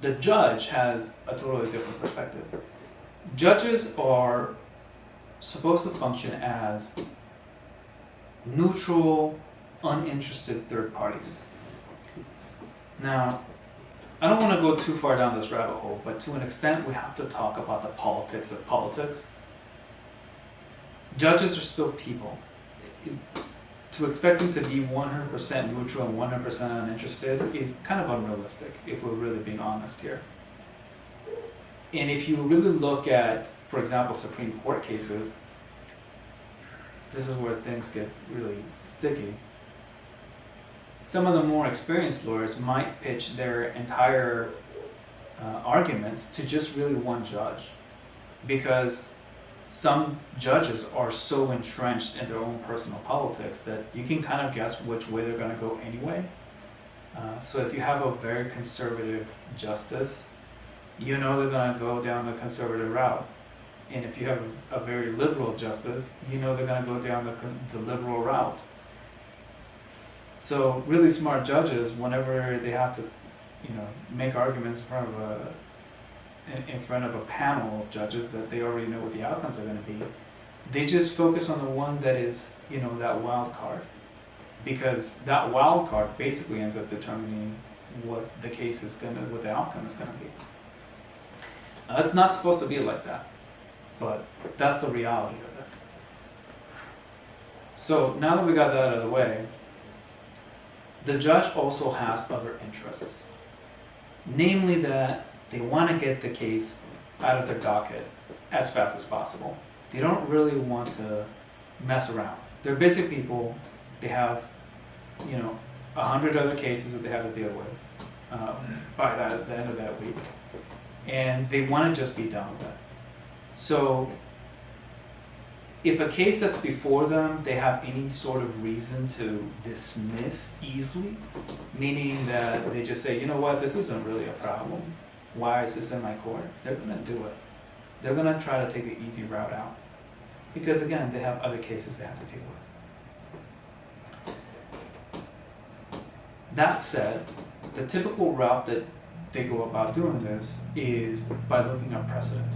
The judge has a totally different perspective. Judges are supposed to function as neutral, uninterested third parties. Now, I don't want to go too far down this rabbit hole, but to an extent we have to talk about the politics of politics. Judges are still people. To expect them to be 100% neutral and 100% uninterested is kind of unrealistic, if we're really being honest here. And if you really look at, for example, Supreme Court cases, this is where things get really sticky. Some of the more experienced lawyers might pitch their entire arguments to just really one judge, because some judges are so entrenched in their own personal politics that you can kind of guess which way they're going to go anyway. So if you have a very conservative justice, you know they're going to go down the conservative route. And if you have a very liberal justice, you know they're going to go down the liberal route. So really smart judges, whenever they have to, make arguments in front of a panel of judges that they already know what the outcomes are going to be, they just focus on the one that is, that wild card, because that wild card basically ends up determining what the case is what the outcome is going to be. Now, it's not supposed to be like that, but that's the reality of it. So now that we got that out of the way, the judge also has other interests, namely that they want to get the case out of the docket as fast as possible. They don't really want to mess around. They're busy people. They have, 100 other cases that they have to deal with by the end of that week. And they want to just be done with it. So if a case that's before them, they have any sort of reason to dismiss easily, meaning that they just say, you know what, this isn't really a problem. Why is this in my court? They're going to do it. They're going to try to take the easy route out. Because again, they have other cases they have to deal with. That said, the typical route that they go about doing this is by looking at precedent.